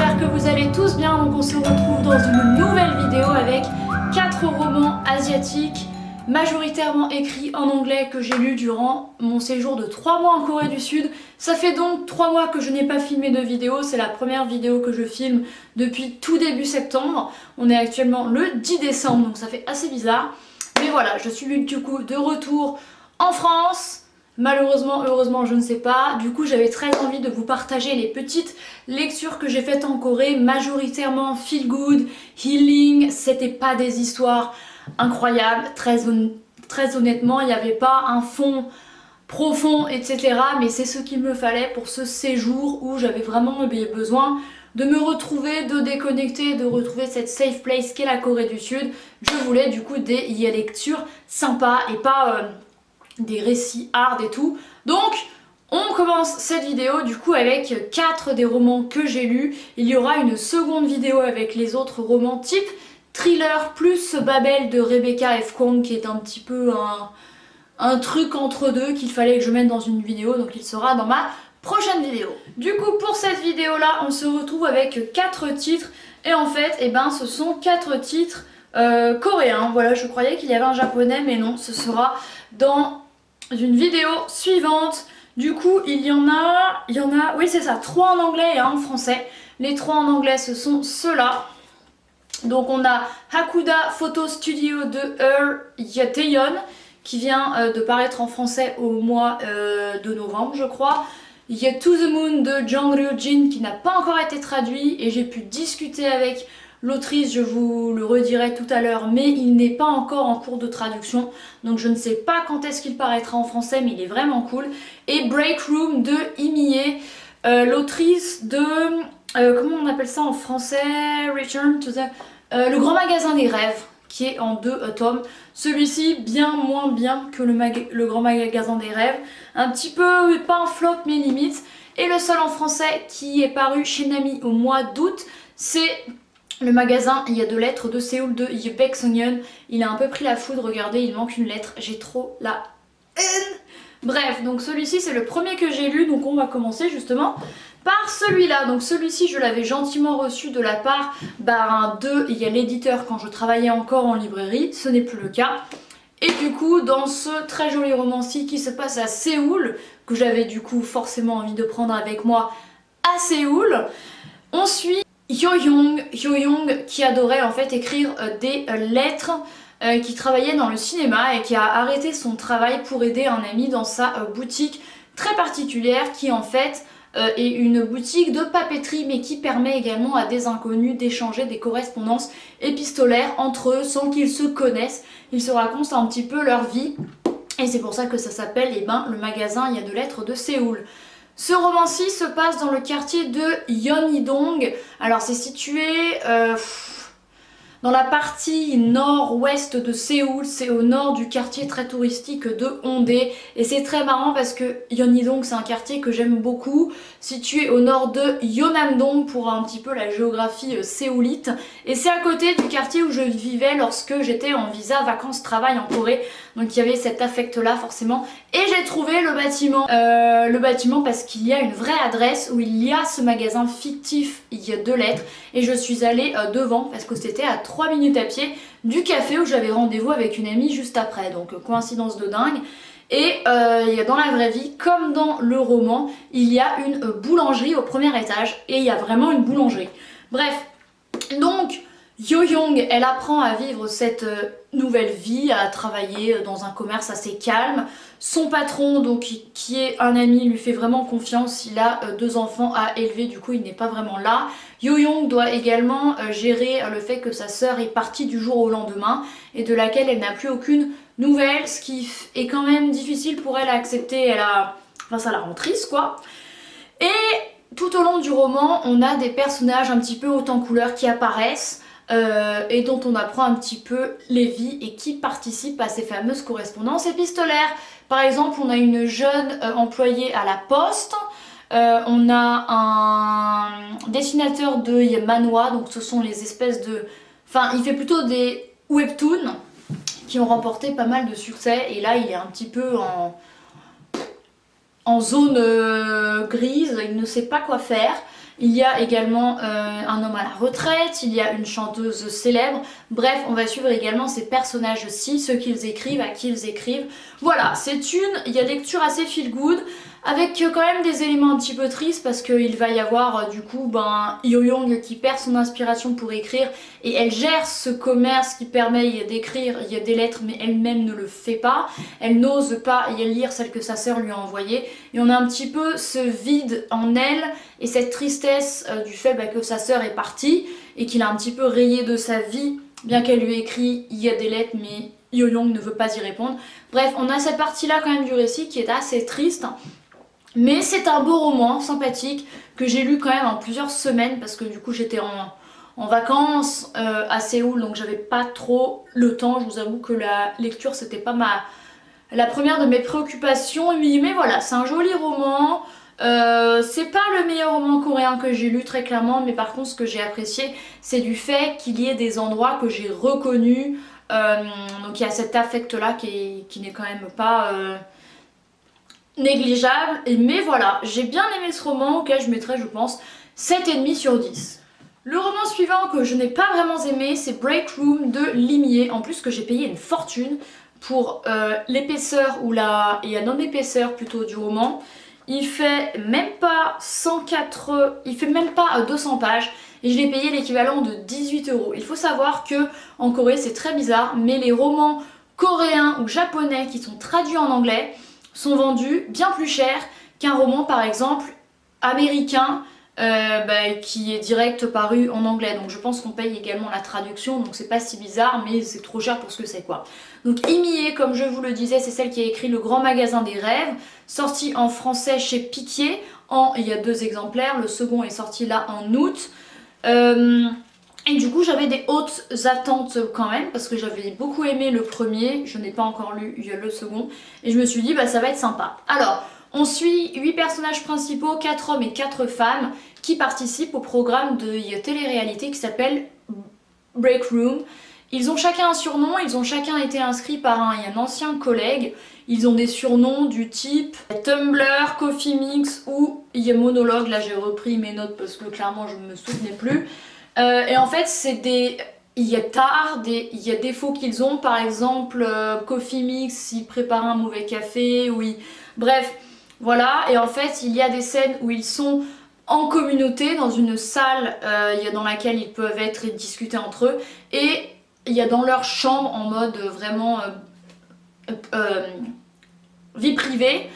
j'espère que vous allez tous bien. Donc on se retrouve dans une nouvelle vidéo avec 4 romans asiatiques majoritairement écrits en anglais que j'ai lus durant mon séjour de 3 mois en Corée du Sud. Ça fait donc 3 mois que je n'ai pas filmé de vidéo, c'est la première vidéo que je filme depuis tout début septembre. On est actuellement le 10 décembre donc ça fait assez bizarre. Mais voilà, je suis du coup de retour en France. Malheureusement, heureusement, je ne sais pas. Du coup, j'avais très envie de vous partager les petites lectures que j'ai faites en Corée, majoritairement feel good, healing. C'était pas des histoires incroyables, très honnêtement, il n'y avait pas un fond profond, etc. Mais c'est ce qu'il me fallait pour ce séjour où j'avais vraiment besoin de me retrouver, de déconnecter, de retrouver cette safe place qu'est la Corée du Sud. Je voulais du coup des lectures sympas et pas des récits hard et tout. Donc on commence cette vidéo du coup avec 4 des romans que j'ai lus. Il y aura une seconde vidéo avec les autres romans type thriller plus Babel de Rebecca F. Kwong qui est un petit peu un truc entre deux qu'il fallait que je mette dans une vidéo, donc il sera dans ma prochaine vidéo. Du coup pour cette vidéo là on se retrouve avec 4 titres et en fait ce sont 4 titres coréens. Voilà, je croyais qu'il y avait un japonais mais non, ce sera dans une vidéo suivante. Du coup il y en a, oui c'est ça, 3 en anglais et 1 en français. Les 3 en anglais ce sont ceux-là. Donc on a Hakuda Photo Studio de Yateon qui vient de paraître en français au mois de novembre je crois. Il y a To the Moon de Jang Ryo-jin qui n'a pas encore été traduit et j'ai pu discuter avec l'autrice, je vous le redirai tout à l'heure, mais il n'est pas encore en cours de traduction, donc je ne sais pas quand est-ce qu'il paraîtra en français, mais il est vraiment cool. Et Break Room de Imie, l'autrice de, comment on appelle ça en français, Return to the... Le Grand Magasin des Rêves, qui est en 2 tomes. Celui-ci bien moins bien que le Grand Magasin des Rêves, un petit peu, pas un flop mais limite. Et le seul en français qui est paru chez Nami au mois d'août, c'est le magasin Il y a 2 lettres de Séoul de Baek Sung-yeon. Il a un peu pris la foudre, regardez, il manque une lettre, j'ai trop la haine. Bref, donc celui-ci c'est le premier que j'ai lu, donc on va commencer justement par celui-là. Donc celui-ci je l'avais gentiment reçu de la part de Il y a l'éditeur quand je travaillais encore en librairie, ce n'est plus le cas. Et du coup dans ce très joli roman-ci qui se passe à Séoul, que j'avais du coup forcément envie de prendre avec moi à Séoul, on suit Hyo-young qui adorait en fait écrire des lettres, qui travaillait dans le cinéma et qui a arrêté son travail pour aider un ami dans sa boutique très particulière qui en fait est une boutique de papeterie mais qui permet également à des inconnus d'échanger des correspondances épistolaires entre eux sans qu'ils se connaissent. Ils se racontent un petit peu leur vie et c'est pour ça que ça s'appelle le magasin Il y a 2 lettres de Séoul. Ce roman-ci se passe dans le quartier de Yeonhidong. Alors c'est situé dans la partie nord-ouest de Séoul, c'est au nord du quartier très touristique de Hongdae. Et c'est très marrant parce que Yeonhidong c'est un quartier que j'aime beaucoup, situé au nord de Yeonnam-dong pour un petit peu la géographie séoulite. Et c'est à côté du quartier où je vivais lorsque j'étais en visa vacances-travail en Corée. Donc il y avait cet affect là forcément. Et j'ai trouvé le bâtiment parce qu'il y a une vraie adresse où il y a ce magasin fictif, il y a 2 lettres. Et je suis allée devant parce que c'était à 3 minutes à pied du café où j'avais rendez-vous avec une amie juste après. Donc coïncidence de dingue. Et dans la vraie vie, comme dans le roman, il y a une boulangerie au premier étage. Et il y a vraiment une boulangerie. Bref, donc Hyo-young, elle apprend à vivre cette nouvelle vie, à travailler dans un commerce assez calme. Son patron, donc qui est un ami, lui fait vraiment confiance. Il a 2 enfants à élever, du coup il n'est pas vraiment là. Hyo-young doit également gérer le fait que sa sœur est partie du jour au lendemain et de laquelle elle n'a plus aucune nouvelle, ce qui est quand même difficile pour elle à accepter. Ça la rend triste quoi. Et tout au long du roman, on a des personnages un petit peu haut en couleur qui apparaissent. Et dont on apprend un petit peu les vies et qui participent à ces fameuses correspondances épistolaires. Par exemple, on a une jeune employée à la poste, on a un dessinateur de manhwa, donc ce sont les espèces de... Enfin, il fait plutôt des webtoons qui ont remporté pas mal de succès et là il est un petit peu en zone grise, il ne sait pas quoi faire. Il y a également un homme à la retraite, il y a une chanteuse célèbre. Bref, on va suivre également ces personnages-ci, ce qu'ils écrivent, à qui ils écrivent. Voilà, il y a lecture assez feel good, avec quand même des éléments un petit peu tristes parce qu'il va y avoir du coup Yo-Young qui perd son inspiration pour écrire et elle gère ce commerce qui permet d'écrire, il y a des lettres mais elle-même ne le fait pas, elle n'ose pas y lire celle que sa sœur lui a envoyée et on a un petit peu ce vide en elle et cette tristesse du fait que sa sœur est partie et qu'il a un petit peu rayé de sa vie, bien qu'elle lui ait écrit il y a des lettres mais Yo-Young ne veut pas y répondre. Bref, on a cette partie-là quand même du récit qui est assez triste. Mais c'est un beau roman, sympathique, que j'ai lu quand même en plusieurs semaines parce que du coup j'étais en vacances à Séoul donc j'avais pas trop le temps. Je vous avoue que la lecture c'était pas la première de mes préoccupations. Mais voilà, c'est un joli roman. C'est pas le meilleur roman coréen que j'ai lu très clairement, mais par contre ce que j'ai apprécié c'est du fait qu'il y ait des endroits que j'ai reconnus. Donc il y a cet affect là qui n'est quand même pas négligeable, mais voilà, j'ai bien aimé ce roman auquel je mettrais je pense 7,5 sur 10. Le roman suivant que je n'ai pas vraiment aimé c'est Break Room de Limier, en plus que j'ai payé une fortune pour l'épaisseur ou la non-épaisseur plutôt du roman. Il fait même pas 200 pages et je l'ai payé l'équivalent de 18 euros. Il faut savoir que en Corée c'est très bizarre, mais les romans coréens ou japonais qui sont traduits en anglais sont vendus bien plus cher qu'un roman par exemple américain qui est direct paru en anglais. Donc je pense qu'on paye également la traduction, donc c'est pas si bizarre, mais c'est trop cher pour ce que c'est quoi. Donc Imie, comme je vous le disais, c'est celle qui a écrit Le Grand Magasin des Rêves, sorti en français chez Piquier. Il y a 2 exemplaires, le second est sorti là en août. Et du coup j'avais des hautes attentes quand même parce que j'avais beaucoup aimé le premier, je n'ai pas encore lu le second et je me suis dit ça va être sympa. Alors on suit 8 personnages principaux, 4 hommes et 4 femmes qui participent au programme de télé-réalité qui s'appelle Break Room. Ils ont chacun un surnom, ils ont chacun été inscrits par un ancien collègue. Ils ont des surnoms du type Tumblr, Coffee Mix ou Monologue. Là j'ai repris mes notes parce que clairement je ne me souvenais plus. Et en fait il y a des défauts qu'ils ont, par exemple Coffee Mix, ils préparent un mauvais café, bref, voilà, et en fait il y a des scènes où ils sont en communauté dans une salle dans laquelle ils peuvent être et discuter entre eux, et il y a dans leur chambre en mode vraiment vie privée,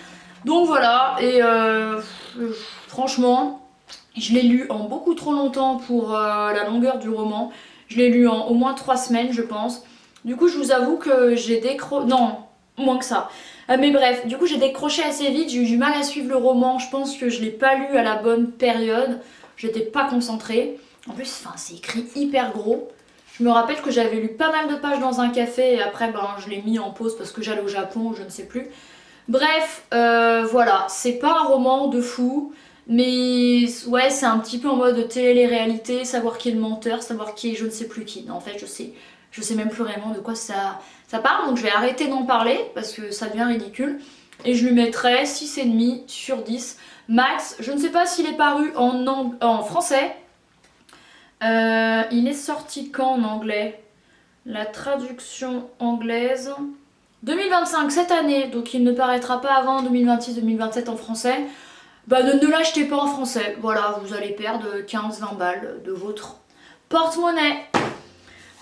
donc voilà, et franchement je l'ai lu en beaucoup trop longtemps pour la longueur du roman. Je l'ai lu en au moins 3 semaines je pense. Du coup je vous avoue que j'ai décroché... Non, moins que ça. Mais bref, du coup j'ai décroché assez vite, j'ai eu du mal à suivre le roman. Je pense que je l'ai pas lu à la bonne période. J'étais pas concentrée. En plus, c'est écrit hyper gros. Je me rappelle que j'avais lu pas mal de pages dans un café et après je l'ai mis en pause parce que j'allais au Japon ou je ne sais plus. Bref, voilà, c'est pas un roman de fou. Mais ouais, c'est un petit peu en mode télé-réalité, savoir qui est le menteur, savoir qui est je ne sais plus qui. Non, en fait, je sais même plus vraiment de quoi ça parle, donc je vais arrêter d'en parler parce que ça devient ridicule. Et je lui mettrai 6,5 sur 10 max. Je ne sais pas s'il est paru en français. Il est sorti quand en anglais? La traduction anglaise 2025, cette année, donc il ne paraîtra pas avant 2026-2027 en français. Ne l'achetez pas en français, voilà, vous allez perdre 15-20 balles de votre porte-monnaie.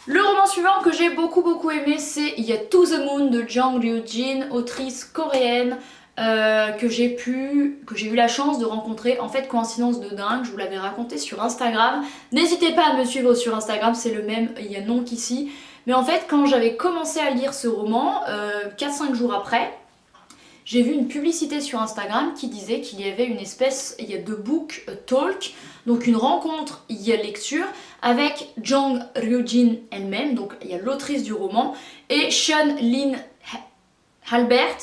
Le roman suivant que j'ai beaucoup aimé, c'est To the Moon de Jang Ryujin, autrice coréenne que j'ai eu la chance de rencontrer. En fait, coïncidence de dingue, je vous l'avais raconté sur Instagram. N'hésitez pas à me suivre sur Instagram, c'est le même, il y a nom qu'ici. Mais en fait, quand j'avais commencé à lire ce roman, 4-5 jours après, j'ai vu une publicité sur Instagram qui disait qu'il y avait une espèce de book talk, donc une rencontre, lecture, avec Jang Ryujin elle-même, donc il y a l'autrice du roman, et Sean Lin Halbert,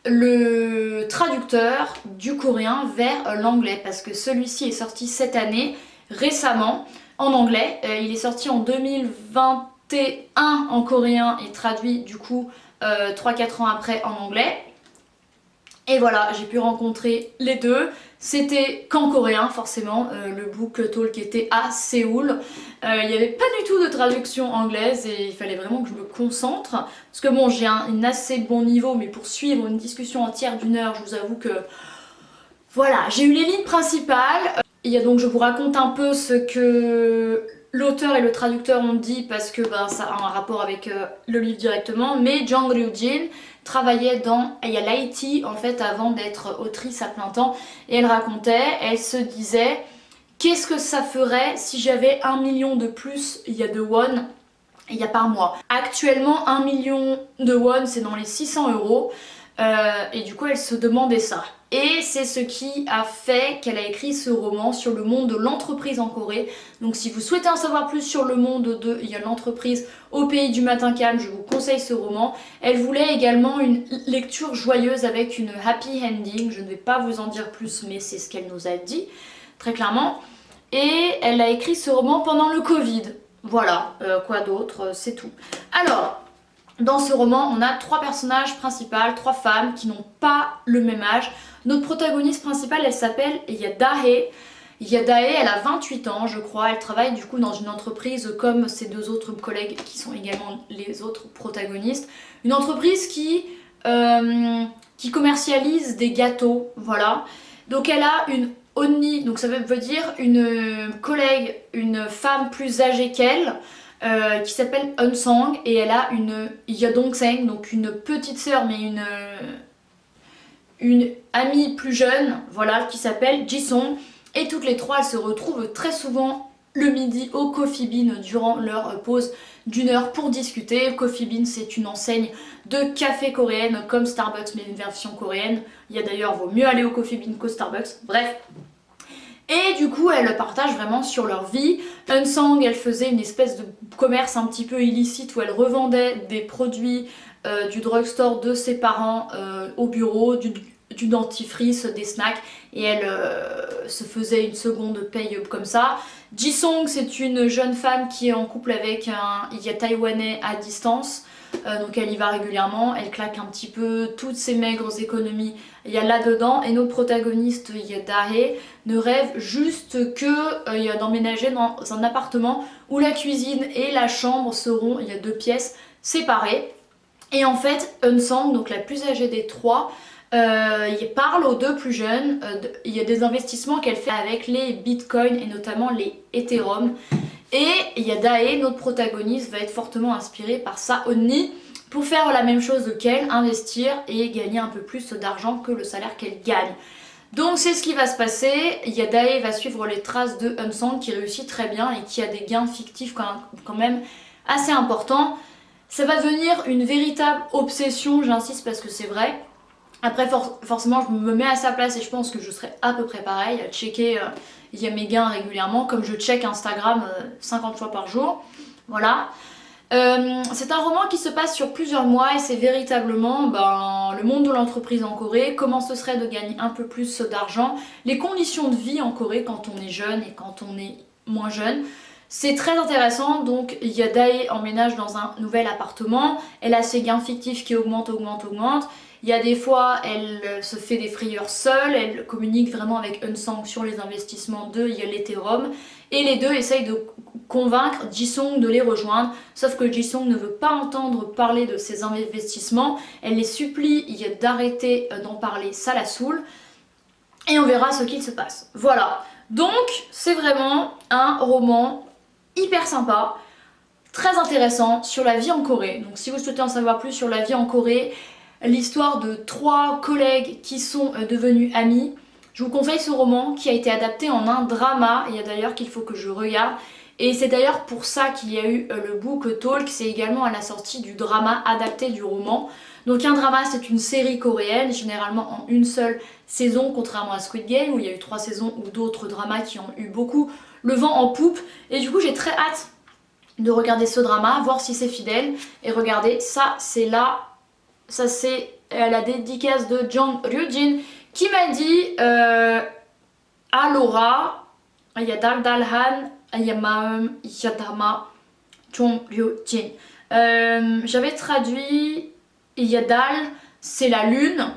le traducteur du coréen vers l'anglais, parce que celui-ci est sorti cette année, récemment, en anglais. Il est sorti en 2021 en coréen et traduit du coup 3-4 ans après en anglais. Et voilà, j'ai pu rencontrer les deux. C'était qu'en coréen forcément, le book talk était à Séoul. Il n'y avait pas du tout de traduction anglaise et il fallait vraiment que je me concentre. Parce que bon, j'ai un assez bon niveau, mais pour suivre une discussion entière d'1 heure, je vous avoue que... Voilà, j'ai eu les lignes principales. Il y a donc, je vous raconte un peu ce que l'auteur et le traducteur ont dit parce que ben, ça a un rapport avec le livre directement. Mais Jang Ryujin travaillait dans l'IT en fait avant d'être autrice à plein temps. Et elle racontait, elle se disait, qu'est-ce que ça ferait si j'avais 1 million de plus, il y a de won, il y a par mois. Actuellement 1 million de won c'est dans les 600 euros. Et du coup elle se demandait ça. Et c'est ce qui a fait qu'elle a écrit ce roman sur le monde de l'entreprise en Corée. Donc si vous souhaitez en savoir plus sur le monde de l'entreprise au pays du matin calme, je vous conseille ce roman. Elle voulait également une lecture joyeuse avec une happy ending. Je ne vais pas vous en dire plus, mais c'est ce qu'elle nous a dit, très clairement. Et elle a écrit ce roman pendant le Covid. Voilà, quoi d'autre, c'est tout. Alors... Dans ce roman, on a 3 personnages principaux, 3 femmes qui n'ont pas le même âge. Notre protagoniste principale, elle s'appelle Yadae. Yadae, elle a 28 ans, je crois. Elle travaille du coup dans une entreprise comme ses 2 autres collègues qui sont également les autres protagonistes. Une entreprise qui commercialise des gâteaux, voilà. Donc elle a une Onni, donc ça veut dire une collègue, une femme plus âgée qu'elle. Qui s'appelle Unsang et elle a une Yedongseng, donc une petite sœur mais une amie plus jeune, voilà, qui s'appelle Jisung. Et toutes les 3 elles se retrouvent très souvent le midi au Coffee Bean durant leur pause d'1 heure pour discuter. Coffee Bean c'est une enseigne de café coréenne comme Starbucks mais une version coréenne. Il y a d'ailleurs, vaut mieux aller au Coffee Bean qu'au Starbucks, bref. Et du coup, elles partagent vraiment sur leur vie. Unsang, elle faisait une espèce de commerce un petit peu illicite où elle revendait des produits du drugstore de ses parents au bureau, du dentifrice, des snacks, et elle se faisait une seconde paye comme ça. Jisung, c'est une jeune femme qui est en couple avec un Taïwanais à distance. Donc elle y va régulièrement, elle claque un petit peu toutes ses maigres économies, il y a là-dedans, et notre protagoniste Dae ne rêve juste que d'emménager dans un appartement où la cuisine et la chambre seront, il y a 2 pièces séparées. Et en fait, Unsang, donc la plus âgée des 3, il parle aux 2 plus jeunes, il y a des investissements qu'elle fait avec les bitcoins et notamment les Ethereum. Et Yadae, notre protagoniste, va être fortement inspiré par sa Onni pour faire la même chose qu'elle, investir et gagner un peu plus d'argent que le salaire qu'elle gagne. Donc c'est ce qui va se passer. Yadae va suivre les traces de Unsang qui réussit très bien et qui a des gains fictifs quand même assez importants. Ça va devenir une véritable obsession, j'insiste parce que c'est vrai. Après forcément je me mets à sa place et je pense que je serai à peu près pareil, à checker mes gains régulièrement comme je check Instagram 50 fois par jour. Voilà. C'est un roman qui se passe sur plusieurs mois et c'est véritablement le monde de l'entreprise en Corée, comment ce serait de gagner un peu plus d'argent, les conditions de vie en Corée quand on est jeune et quand on est moins jeune. C'est très intéressant, donc Yadae emménage dans un nouvel appartement, elle a ses gains fictifs qui augmentent. Il y a des fois, elle se fait des frayeurs seule, elle communique vraiment avec Unsang sur les investissements de l'Ethereum. Et les deux essayent de convaincre Jisung de les rejoindre. Sauf que Jisung ne veut pas entendre parler de ses investissements. Elle les supplie d'arrêter d'en parler, ça la saoule. Et on verra ce qu'il se passe. Voilà. Donc, c'est vraiment un roman hyper sympa, très intéressant sur la vie en Corée. Donc si vous souhaitez en savoir plus sur la vie en Corée, l'histoire de 3 collègues qui sont devenus amis, je vous conseille ce roman qui a été adapté en un drama, il y a d'ailleurs qu'il faut que je regarde, et c'est d'ailleurs pour ça qu'il y a eu le book talk, c'est également à la sortie du drama adapté du roman. Donc un drama c'est une série coréenne, généralement en une seule saison, contrairement à Squid Game où il y a eu 3 saisons ou d'autres dramas qui ont eu beaucoup le vent en poupe, et du coup j'ai très hâte de regarder ce drama, voir si c'est fidèle, et regardez, ça c'est là, ça c'est la dédicace de Jang Ryujin qui m'a dit Alora, Yadal Dalhan, Yamaum, Yadama, Jang Ryujin. J'avais traduit Yadal, c'est la lune,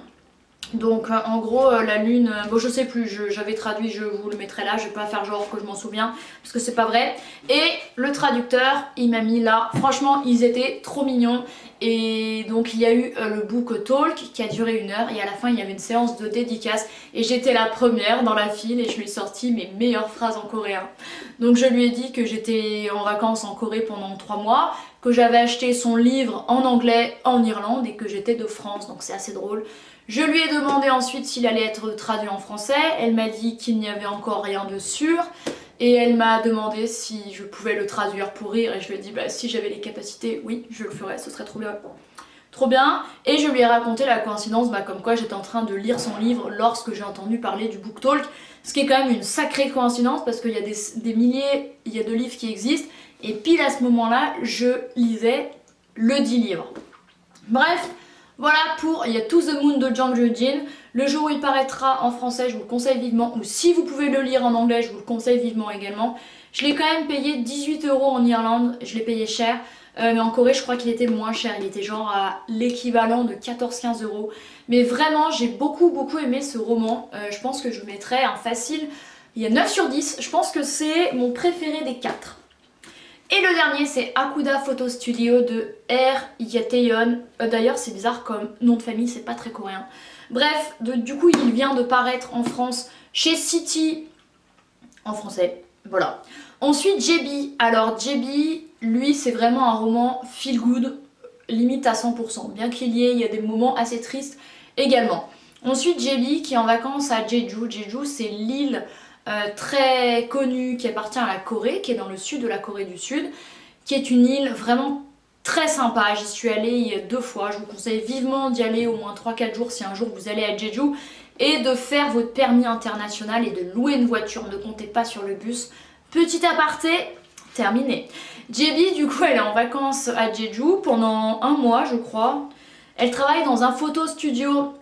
Donc en gros la lune, bon je sais plus, j'avais traduit, je vous le mettrai là, je vais pas faire genre que je m'en souviens parce que c'est pas vrai. Et le traducteur il m'a mis là, franchement ils étaient trop mignons. Et donc il y a eu le book talk qui a duré 1 heure et à la fin il y avait une séance de dédicace et j'étais la première dans la file et je lui ai sorti mes meilleures phrases en coréen. Donc je lui ai dit que j'étais en vacances en Corée pendant 3 mois, que j'avais acheté son livre en anglais en Irlande et que j'étais de France, donc c'est assez drôle. Je lui ai demandé ensuite s'il allait être traduit en français, elle m'a dit qu'il n'y avait encore rien de sûr et elle m'a demandé si je pouvais le traduire pour rire et je lui ai dit bah si j'avais les capacités, oui je le ferais, ce serait trop bien. Trop bien, et je lui ai raconté la coïncidence comme quoi j'étais en train de lire son livre lorsque j'ai entendu parler du book talk, ce qui est quand même une sacrée coïncidence parce qu'il y a des milliers de livres qui existent et pile à ce moment-là je lisais le dit livre. Bref, voilà pour Il y a To the Moon de Jang Joo-jin. Le jour où il paraîtra en français, je vous le conseille vivement, ou si vous pouvez le lire en anglais, je vous le conseille vivement également. Je l'ai quand même payé 18 € en Irlande, je l'ai payé cher, mais en Corée je crois qu'il était moins cher, il était genre à l'équivalent de 14-15 €. Mais vraiment j'ai beaucoup aimé ce roman, je pense que je mettrais un facile, il y a 9 sur 10, je pense que c'est mon préféré des 4. Et le dernier c'est Akuda Photo Studio de R. Yateon. D'ailleurs c'est bizarre comme nom de famille, c'est pas très coréen. Bref, du coup il vient de paraître en France chez City en français. Voilà. Ensuite JB. Alors JB, lui c'est vraiment un roman feel good, limite à 100%. Bien qu'il y ait des moments assez tristes également. Ensuite JB qui est en vacances à Jeju. Jeju c'est l'île très connue qui appartient à la Corée, qui est dans le sud de la Corée du Sud, qui est une île vraiment très sympa. J'y suis allée 2 fois, je vous conseille vivement d'y aller au moins 3-4 jours si un jour vous allez à Jeju et de faire votre permis international et de louer une voiture, ne comptez pas sur le bus. Petit aparté, terminé. JB du coup elle est en vacances à Jeju pendant 1 mois je crois. Elle travaille dans un photo studio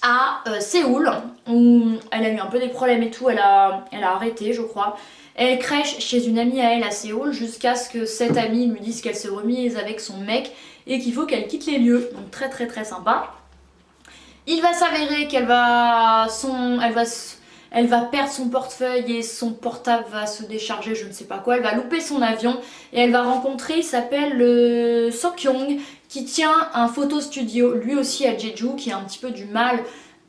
à Séoul où elle a eu un peu des problèmes et tout, elle a arrêté je crois. Elle crèche chez une amie à elle à Séoul jusqu'à ce que cette amie lui dise qu'elle s'est remise avec son mec et qu'il faut qu'elle quitte les lieux, donc très sympa. Il va s'avérer elle va perdre son portefeuille et son portable va se décharger, je ne sais pas quoi, elle va louper son avion et elle va rencontrer, il s'appelle le Sokyong qui tient un photo studio lui aussi à Jeju qui a un petit peu du mal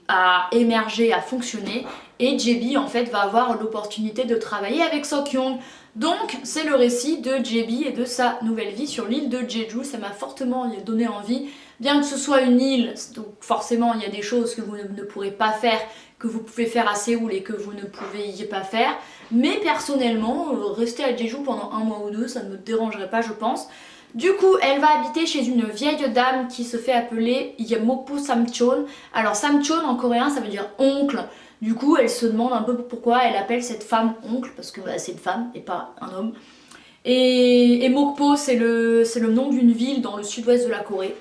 à émerger, à fonctionner et JB en fait va avoir l'opportunité de travailler avec Sokyong. Donc c'est le récit de JB et de sa nouvelle vie sur l'île de Jeju, ça m'a fortement donné envie, bien que ce soit une île, donc forcément il y a des choses que vous ne pourrez pas faire, que vous pouvez faire à Séoul et que vous ne pouvez pas faire, mais personnellement rester à Jeju pendant 1 mois ou 2 ça ne me dérangerait pas je pense. Du coup elle va habiter chez une vieille dame qui se fait appeler Yamokpo Samchon. Alors Samchon en coréen ça veut dire oncle. Du coup elle se demande un peu pourquoi elle appelle cette femme oncle, parce que c'est une femme et pas un homme. Et Mokpo c'est le nom d'une ville dans le sud-ouest de la Corée.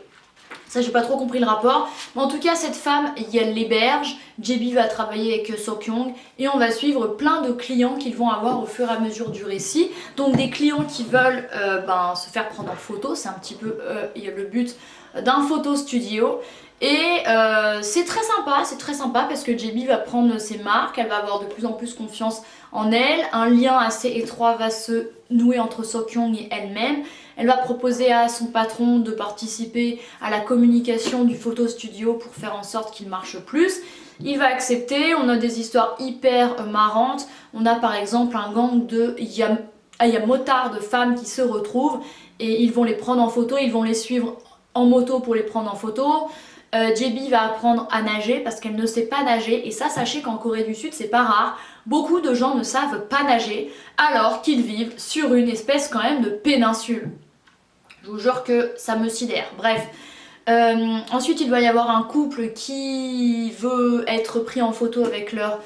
Ça j'ai pas trop compris le rapport, mais en tout cas cette femme elle l'héberge, JB va travailler avec Sokyong et on va suivre plein de clients qu'ils vont avoir au fur et à mesure du récit. Donc des clients qui veulent se faire prendre en photo, c'est un petit peu le but d'un photo studio. Et c'est très sympa parce que JB va prendre ses marques, elle va avoir de plus en plus confiance en elle, un lien assez étroit va se nouer entre Sokyong et elle-même. Elle va proposer à son patron de participer à la communication du photo studio pour faire en sorte qu'il marche plus. Il va accepter, on a des histoires hyper marrantes. On a par exemple un gang de motards de femmes qui se retrouvent et ils vont les prendre en photo, ils vont les suivre en moto pour les prendre en photo. JB va apprendre à nager parce qu'elle ne sait pas nager et ça sachez qu'en Corée du Sud c'est pas rare. Beaucoup de gens ne savent pas nager alors qu'ils vivent sur une espèce quand même de péninsule. Je vous jure que ça me sidère. Bref. Ensuite il va y avoir un couple qui veut être pris en photo avec leur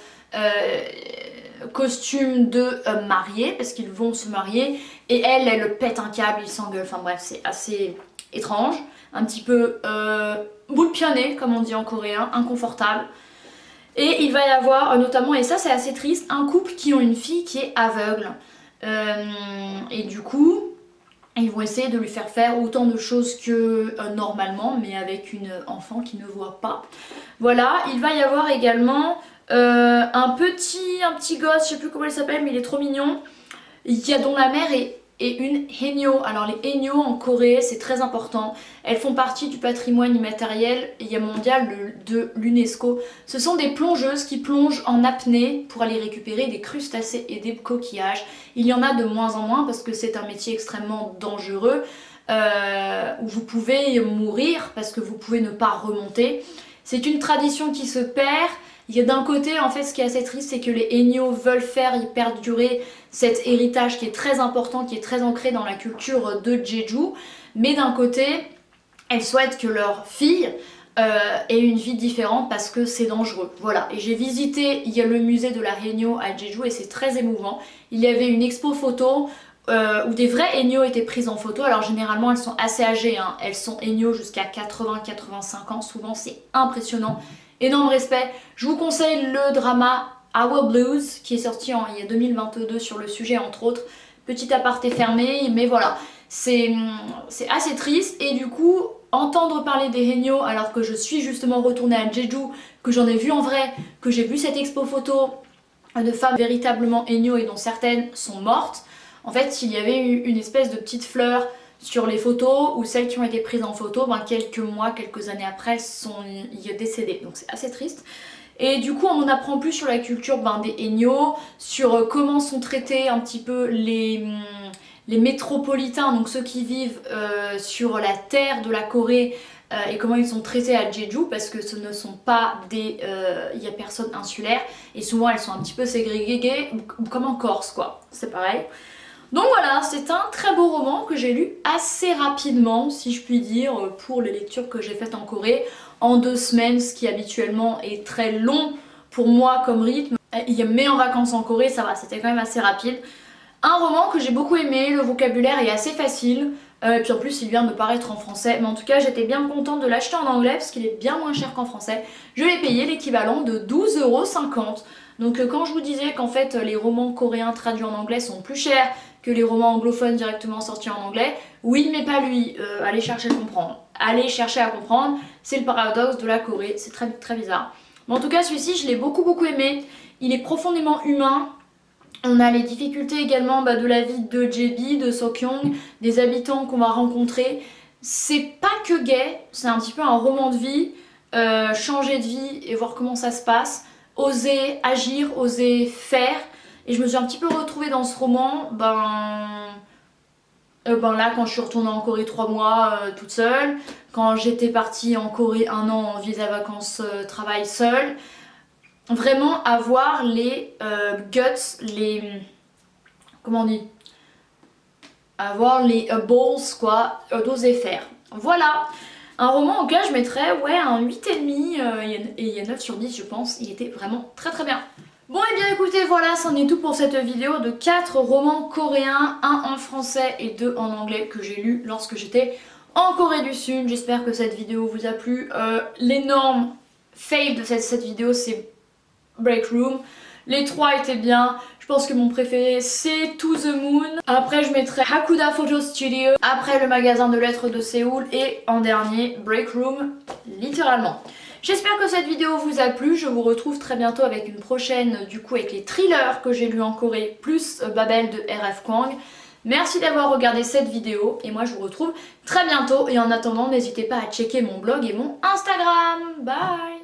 costume de mariée parce qu'ils vont se marier et elle pète un câble, ils s'engueulent, enfin bref c'est assez étrange, un petit peu boule pianée comme on dit en coréen, inconfortable. Et il va y avoir notamment, et ça c'est assez triste, un couple qui ont une fille qui est aveugle et du coup Et ils vont essayer de lui faire autant de choses que normalement, mais avec une enfant qui ne voit pas. Voilà, il va y avoir également un petit gosse, je sais plus comment il s'appelle, mais il est trop mignon. Dont la mère est une haenyeo. Alors les haenyeo en Corée, c'est très important. Elles font partie du patrimoine immatériel mondial de l'UNESCO. Ce sont des plongeuses qui plongent en apnée pour aller récupérer des crustacés et des coquillages. Il y en a de moins en moins parce que c'est un métier extrêmement dangereux où vous pouvez mourir parce que vous pouvez ne pas remonter. C'est une tradition qui se perd. Il y a d'un côté, en fait, ce qui est assez triste, c'est que les haenyeo veulent faire perdurer cet héritage qui est très important, qui est très ancré dans la culture de Jeju. Mais d'un côté, elles souhaitent que leur fille ait une vie différente parce que c'est dangereux. Voilà, et j'ai visité, il y a le musée de la haenyeo à Jeju et c'est très émouvant. Il y avait une expo photo où des vraies haenyeo étaient prises en photo. Alors généralement elles sont assez âgées, hein. Elles sont haenyeo jusqu'à 80-85 ans, souvent c'est impressionnant. Énorme respect. Je vous conseille le drama Our Blues qui est sorti il y a 2022 sur le sujet entre autres. Petit aparté fermé, mais voilà, c'est assez triste et du coup entendre parler des haenyeo alors que je suis justement retournée à Jeju, que j'en ai vu en vrai, que j'ai vu cette expo photo de femmes véritablement haenyeo et dont certaines sont mortes. En fait, il y avait eu une espèce de petite fleur sur les photos ou celles qui ont été prises en photo, quelques mois, quelques années après, sont décédées. Donc c'est assez triste. Et du coup, on en apprend plus sur la culture des haenyeo, sur comment sont traités un petit peu les métropolitains, donc ceux qui vivent sur la terre de la Corée, et comment ils sont traités à Jeju, parce que ce ne sont pas des... il n'y a personne insulaire, et souvent elles sont un petit peu ségrégées, comme en Corse quoi, c'est pareil. Donc voilà, c'est un très beau roman que j'ai lu assez rapidement, si je puis dire, pour les lectures que j'ai faites en Corée, en 2 semaines, ce qui habituellement est très long pour moi comme rythme. Mais en vacances en Corée, ça va, c'était quand même assez rapide. Un roman que j'ai beaucoup aimé, le vocabulaire est assez facile, puis en plus il vient de paraître en français, mais en tout cas j'étais bien contente de l'acheter en anglais parce qu'il est bien moins cher qu'en français. Je l'ai payé l'équivalent de 12,50 €. Donc quand je vous disais qu'en fait les romans coréens traduits en anglais sont plus chers que les romans anglophones directement sortis en anglais, oui mais pas lui, allez chercher à comprendre. Allez chercher à comprendre, c'est le paradoxe de la Corée, c'est très, très bizarre. Mais en tout cas celui-ci je l'ai beaucoup aimé, il est profondément humain. On a les difficultés également de la vie de Jebi, de Seokyoung, des habitants qu'on va rencontrer. C'est pas que gay, c'est un petit peu un roman de vie, changer de vie et voir comment ça se passe, oser agir, oser faire. Et je me suis un petit peu retrouvée dans ce roman, là quand je suis retournée en Corée 3 mois toute seule, quand j'étais partie en Corée 1 an en visa vacances travail seule. Vraiment avoir les guts, comment on dit, avoir les balls quoi, d'oser faire. Voilà, un roman auquel je mettrais un 8,5 et il y a 9 sur 10 je pense, il était vraiment très bien. Bon et bien écoutez voilà, c'en est tout pour cette vidéo de 4 romans coréens, 1 en français et 2 en anglais que j'ai lu lorsque j'étais en Corée du Sud. J'espère que cette vidéo vous a plu. L'énorme fail de cette vidéo c'est Break Room. Les 3 étaient bien. Je pense que mon préféré c'est To the Moon. Après je mettrai Hakuda Photo Studio. Après le magasin de lettres de Séoul. Et en dernier Break Room littéralement. J'espère que cette vidéo vous a plu. Je vous retrouve très bientôt avec une prochaine du coup avec les thrillers que j'ai lus en Corée plus Babel de R.F. Kuang. Merci d'avoir regardé cette vidéo et moi je vous retrouve très bientôt. Et en attendant n'hésitez pas à checker mon blog et mon Instagram. Bye.